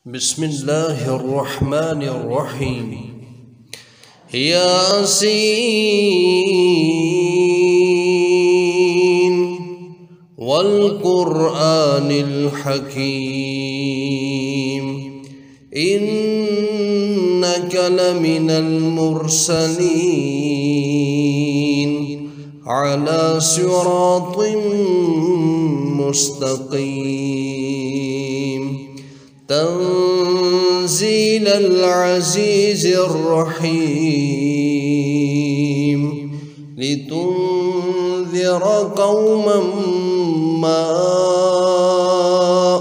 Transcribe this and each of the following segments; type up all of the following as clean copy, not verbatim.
بسم الله الرحمن الرحيم. ياسين والقرآن الحكيم إنك لمن المرسلين على صراط مستقيم تنزيل العزيز الرحيم لتنذر قوما ما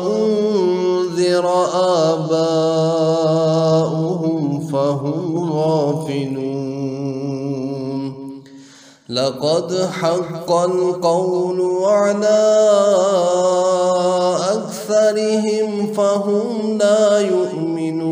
أنذر آباؤهم فهم غافلون لقد حق القول على أكثرهم فهم لا يؤمنون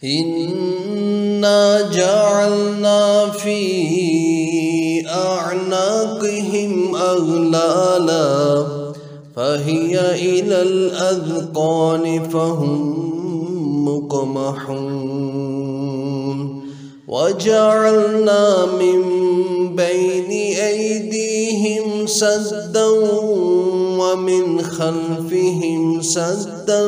إنا جعلنا في أعناقهم أغلالا فهي إلى الأذقان فهم مقمحون وجعلنا من بين أيديهم سدا ومن خلفهم سدا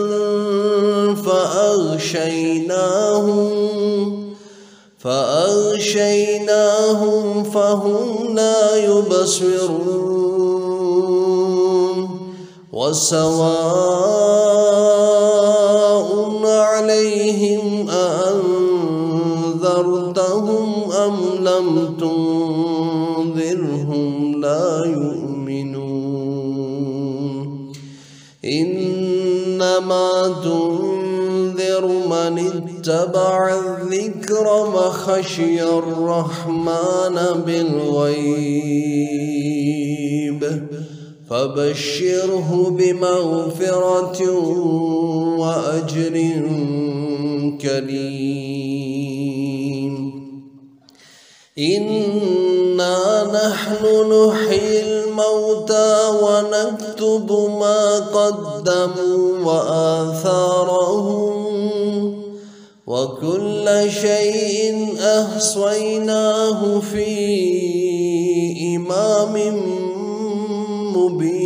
فأغشيناهم فهم لا يبصرون وسواء عليهم أأنذرتهم أم لم تنذرهم لا يؤمنون إنما تنذر من اتبع الذكر وخشي الرحمن بالغيب فبشره بمغفرة وأجر كريم إنا نحن نحيي الموتى ونكتب ما قدموا وآثارهم وكل شيء أحصيناه في إمام مبين.